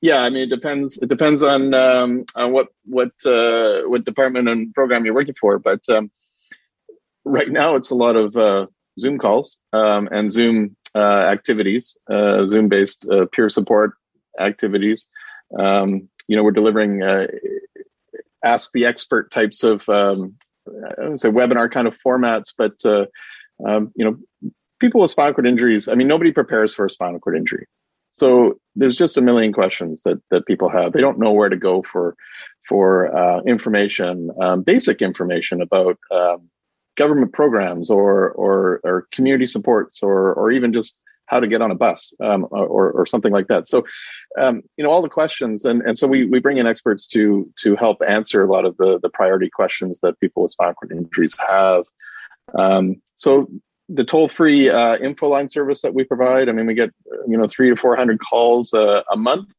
Yeah, I mean, it depends. It depends on what department and program you're working for. But right now, it's a lot of Zoom calls and Zoom activities, Zoom-based peer support activities. We're delivering ask the expert types of I would say webinar kind of formats, but people with spinal cord injuries. I mean, nobody prepares for a spinal cord injury. So there's just a million questions that people have. They don't know where to go for information, basic information about government programs or community supports or even just how to get on a bus or something like that. So all the questions and so we bring in experts to help answer a lot of the priority questions that people with spinal cord injuries have. So the toll-free info line service that we provide, I mean, we get 300 to 400 calls a month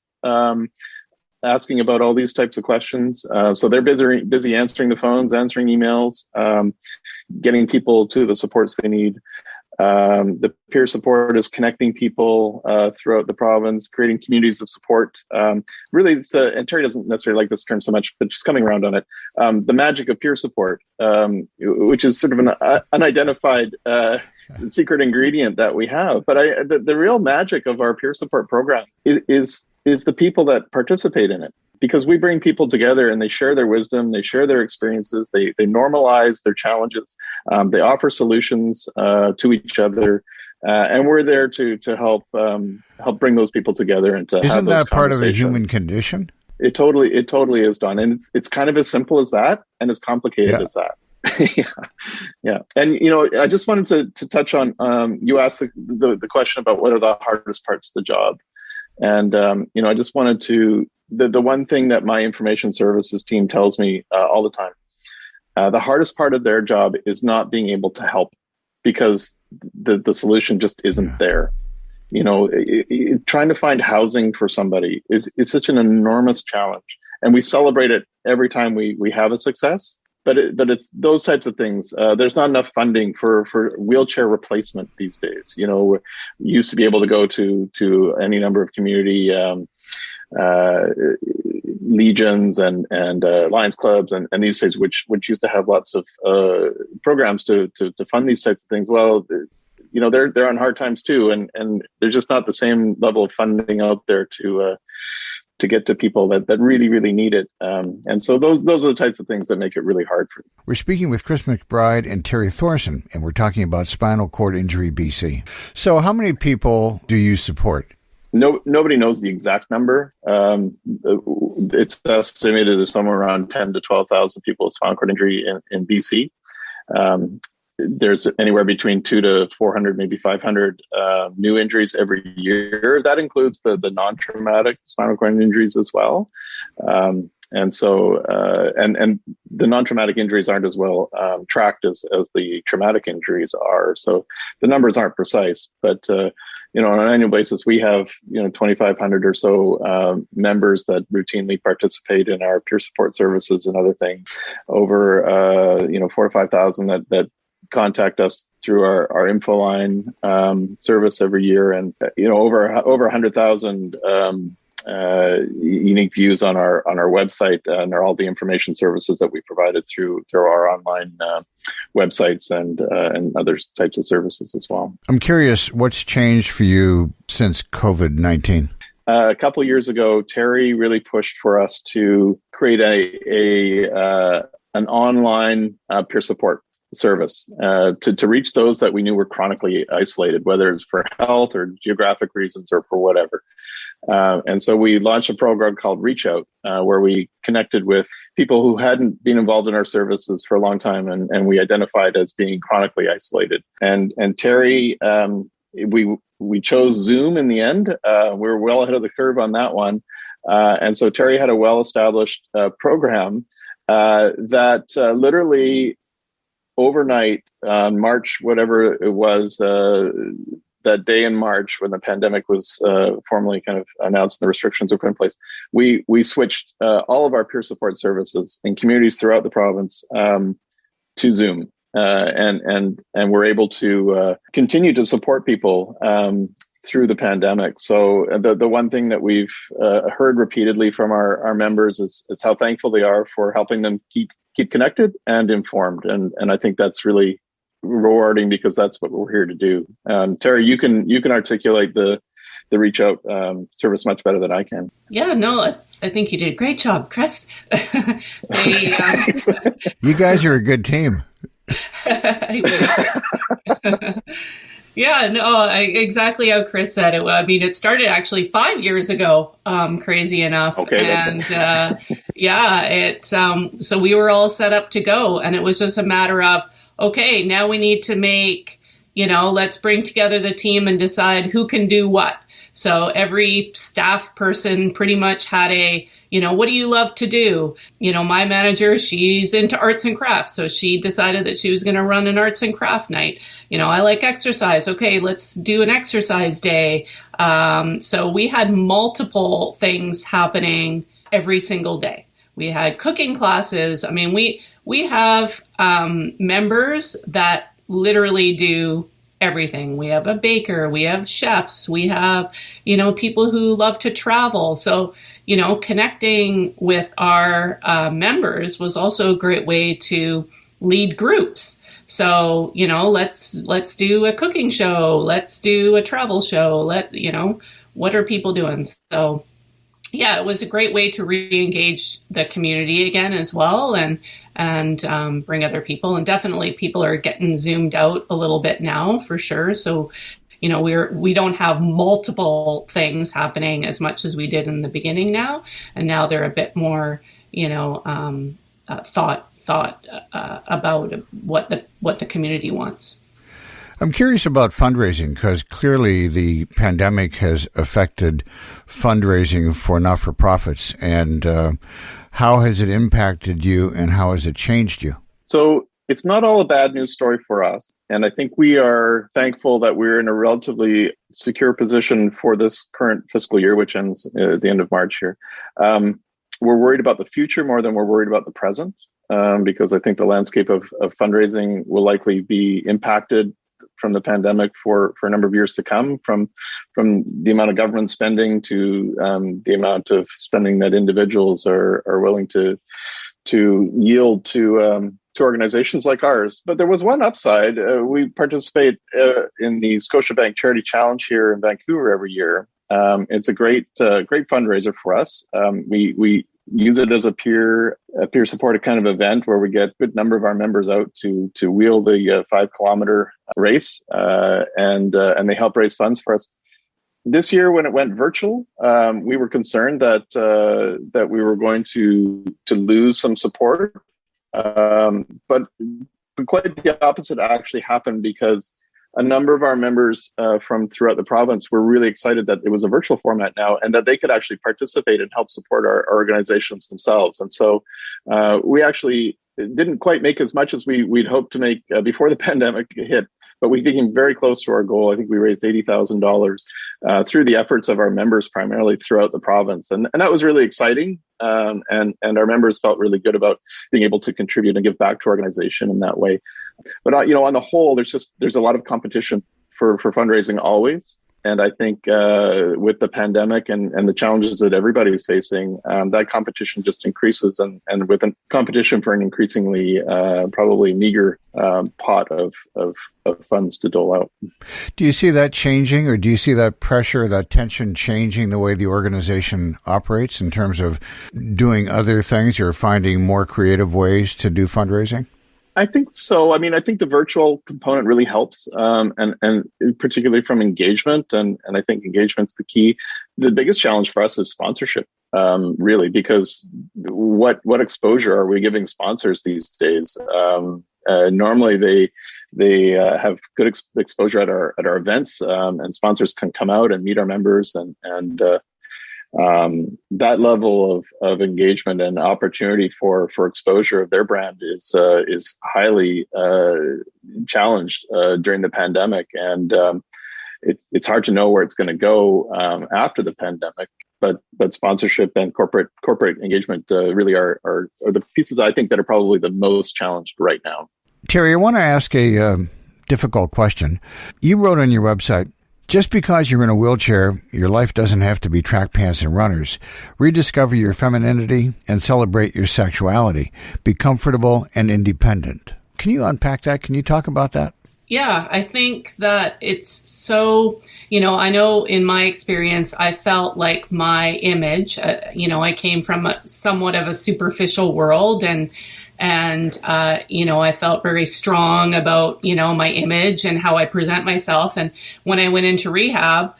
asking about all these types of questions. So they're busy answering the phones, answering emails, getting people to the supports they need. The peer support is connecting people throughout the province, creating communities of support. Really, and Teri doesn't necessarily like this term so much, but she's coming around on it. The magic of peer support, which is sort of an unidentified secret ingredient that we have. But the real magic of our peer support program is the people that participate in it. Because we bring people together and they share their wisdom, they share their experiences, they normalize their challenges, they offer solutions to each other, and we're there to help bring those people together and to have those conversations. Isn't that part of the human condition? It totally is, Don, and it's kind of as simple as that and as complicated as that. Yeah. And I just wanted to touch on you asked the question about what are the hardest parts of the job, and I just wanted to. The one thing that my information services team tells me all the time, the hardest part of their job is not being able to help because the solution just isn't there. Trying to find housing for somebody is such an enormous challenge, and we celebrate it every time we have a success. But it's those types of things. There's not enough funding for wheelchair replacement these days. We used to be able to go to any number of community legions and Lions clubs and these things, which used to have lots of programs to fund these types of things. Well, they're on hard times too, and there's just not the same level of funding out there to get to people that really, really need it. And so those are the types of things that make it really hard for me. We're speaking with Chris Mcbride and Teri Thorson, and we're talking about Spinal Cord Injury BC. So how many people do you support? Nobody knows the exact number. It's estimated as somewhere around 10 to 12,000 people with spinal cord injury in BC. There's anywhere between 200 to 400, maybe 500 new injuries every year. That includes the non-traumatic spinal cord injuries as well. And so, and the non-traumatic injuries aren't as well tracked as the traumatic injuries are. So the numbers aren't precise, but on an annual basis, we have 2,500 or so members that routinely participate in our peer support services and other things. Over 4,000 to 5,000 that contact us through our info line service every year, and over 100,000 unique views on our website, and all the information services that we provided through our online websites and other types of services as well. I'm curious, what's changed for you since COVID-19? A couple of years ago, Teri really pushed for us to create an online peer support service to reach those that we knew were chronically isolated, whether it's for health or geographic reasons or for whatever. And so we launched a program called Reach Out, where we connected with people who hadn't been involved in our services for a long time, and we identified as being chronically isolated. And Teri, we chose Zoom in the end. We were well ahead of the curve on that one. And so Teri had a well-established program that literally overnight on March, whatever it was, that day in March when the pandemic was formally kind of announced and the restrictions were put in place, we switched all of our peer support services in communities throughout the province to Zoom, and we're able to continue to support people through the pandemic. So the one thing that we've heard repeatedly from our members is how thankful they are for helping them keep connected and informed. And I think that's really rewarding, because that's what we're here to do. Teri, you can articulate the reach out service much better than I can. Yeah, no, I think you did a great job, Chris. You guys are a good team. Yeah, no, exactly how Chris said it. I mean, it started actually 5 years ago, crazy enough. Okay, and so we were all set up to go, and it was just a matter of, okay, now we need to make, let's bring together the team and decide who can do what. So every staff person pretty much had what do you love to do? My manager, she's into arts and crafts. So she decided that she was going to run an arts and craft night. I like exercise. Okay, let's do an exercise day. So we had multiple things happening every single day. We had cooking classes. I mean, we have members that literally do everything. We have a baker, we have chefs, we have, people who love to travel. So, connecting with our members was also a great way to lead groups. So, let's do a cooking show, let's do a travel show, what are people doing? So, yeah, it was a great way to re-engage the community again as well, and bring other people. And definitely people are getting zoomed out a little bit now, for sure. So, we don't have multiple things happening as much as we did in the beginning now. And now they're a bit more, thought about what the community wants. I'm curious about fundraising, because clearly the pandemic has affected fundraising for not-for-profits. And how has it impacted you, and how has it changed you? So it's not all a bad news story for us. And I think we are thankful that we're in a relatively secure position for this current fiscal year, which ends at the end of March here. We're worried about the future more than we're worried about the present, because I think the landscape of fundraising will likely be impacted from the pandemic for a number of years to come, from the amount of government spending to the amount of spending that individuals are willing to yield to organizations like ours. But there was one upside. We participate in the Scotiabank Charity Challenge here in Vancouver every year. It's a great fundraiser for us. We use it as a peer supported kind of event where we get a good number of our members out to wheel the 5-kilometer race, and they help raise funds for us. This year, when it went virtual, we were concerned that we were going to lose some support, but quite the opposite actually happened, because a number of our members from throughout the province were really excited that it was a virtual format now, and that they could actually participate and help support our organizations themselves. And so we actually didn't quite make as much as we'd hoped to make before the pandemic hit, but we became very close to our goal. I think we raised $80,000 through the efforts of our members, primarily throughout the province. And that was really exciting. And our members felt really good about being able to contribute and give back to our organization in that way. But, on the whole, there's a lot of competition for fundraising always. And I think with the pandemic and the challenges that everybody is facing, that competition just increases, and with a competition for an increasingly probably meager pot of funds to dole out. Do you see that changing, or do you see that pressure, that tension changing the way the organization operates in terms of doing other things, or finding more creative ways to do fundraising? I think so. I mean, I think the virtual component really helps, and particularly from engagement, and I think engagement's the key. The biggest challenge for us is sponsorship, really, because what exposure are we giving sponsors these days? Normally, they have good exposure at our events, and sponsors can come out and meet our members, and that level of engagement and opportunity for exposure of their brand is highly challenged during the pandemic, and it's hard to know where it's going to go after the pandemic. But sponsorship and corporate engagement really are the pieces I think that are probably the most challenged right now. Teri, I want to ask a difficult question. You wrote on your website, Just because you're in a wheelchair, your life doesn't have to be track pants and runners. Rediscover your femininity and celebrate your sexuality. Be comfortable and independent. Can you unpack that? Can you talk about that? Yeah, I think that it's so, I know in my experience, I felt like my image, I came from somewhat of a superficial world and I felt very strong about, my image and how I present myself. And when I went into rehab,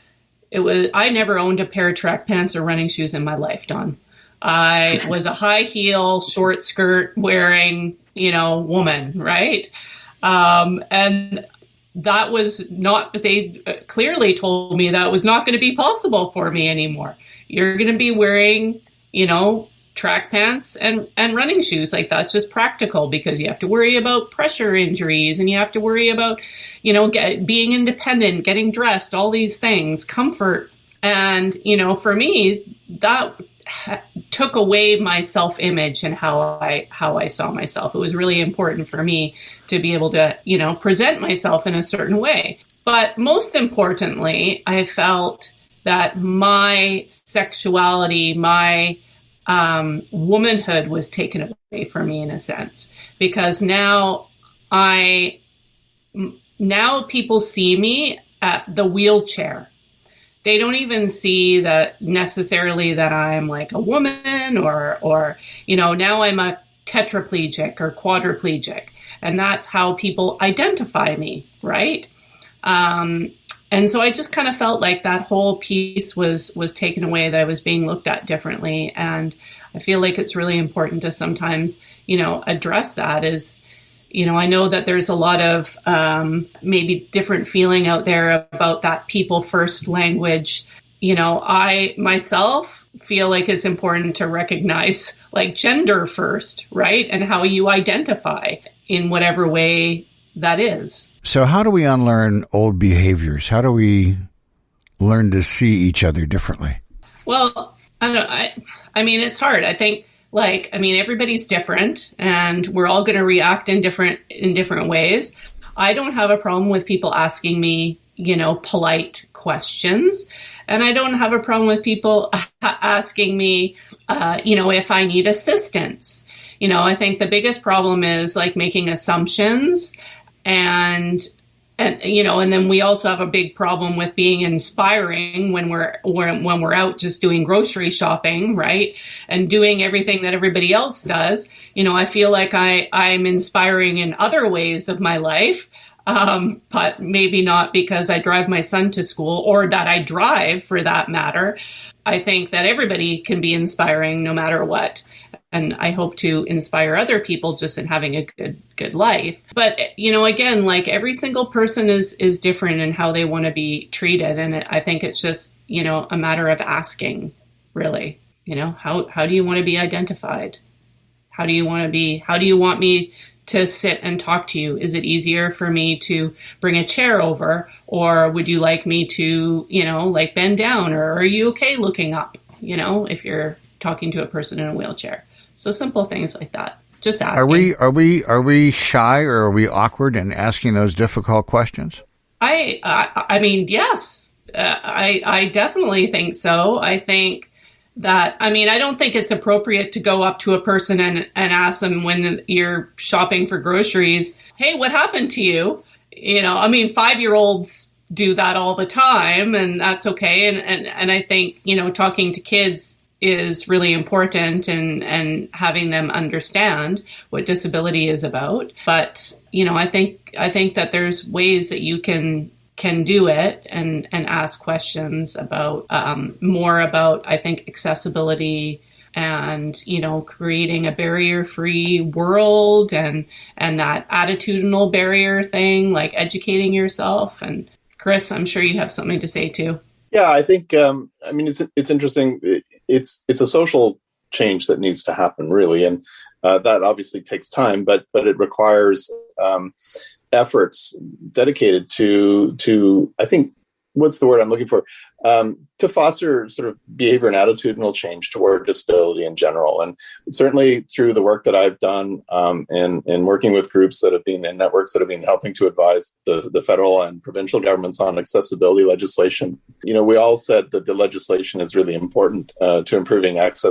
I never owned a pair of track pants or running shoes in my life, Don. I was a high heel, short skirt wearing, woman, right? And that was not, they clearly told me that was not going to be possible for me anymore. You're going to be wearing, track pants and running shoes. Like, that's just practical because you have to worry about pressure injuries and you have to worry about, being independent, getting dressed, all these things, comfort. And, for me, that took away my self-image and how I saw myself. It was really important for me to be able to, present myself in a certain way. But most importantly, I felt that my sexuality, my womanhood was taken away from me in a sense, because now people see me at the wheelchair. They don't even see that necessarily that I'm like a woman or now I'm a tetraplegic or quadriplegic. And that's how people identify me, right? And so I just kind of felt like that whole piece was taken away, that I was being looked at differently. And I feel like it's really important to sometimes, address that as, I know that there's a lot of maybe different feeling out there about that people first language. I myself feel like it's important to recognize like gender first, right? And how you identify in whatever way that is. So how do we unlearn old behaviors? How do we learn to see each other differently? Well, I don't know. I mean, it's hard. I think everybody's different and we're all going to react in different ways. I don't have a problem with people asking me, polite questions. And I don't have a problem with people asking me, if I need assistance. I think the biggest problem is like making assumptions and then we also have a big problem with being inspiring when we're out just doing grocery shopping, right? And doing everything that everybody else does. I feel like I'm inspiring in other ways of my life, but maybe not because I drive my son to school or that I drive for that matter. I think that everybody can be inspiring no matter what. And I hope to inspire other people just in having a good life. But, again, like every single person is different in how they want to be treated. And I think it's just, a matter of asking, really, how do you want to be identified? How do you want me to sit and talk to you? Is it easier for me to bring a chair over? Or would you like me to, like bend down? Or are you okay looking up, if you're talking to a person in a wheelchair? So simple things like that. Just asking. Are we shy or are we awkward in asking those difficult questions? I mean, yes. I definitely think so. I think that, I don't think it's appropriate to go up to a person and ask them when you're shopping for groceries, hey, what happened to you? 5-year-olds do that all the time and that's okay. And I think, talking to kids is really important and having them understand what disability is about. But, I think that there's ways that you can do it and ask questions about more about, I think, accessibility and, creating a barrier-free world and that attitudinal barrier thing, like educating yourself. And Chris, I'm sure you have something to say too. Yeah, I think, it's interesting. It's a social change that needs to happen, really. And that obviously takes time, but it requires efforts dedicated to, I think, what's the word I'm looking for? To foster sort of behavior and attitudinal change toward disability in general. And certainly through the work that I've done in working with groups that have been in networks that have been helping to advise the federal and provincial governments on accessibility legislation, we all said that the legislation is really important to improving access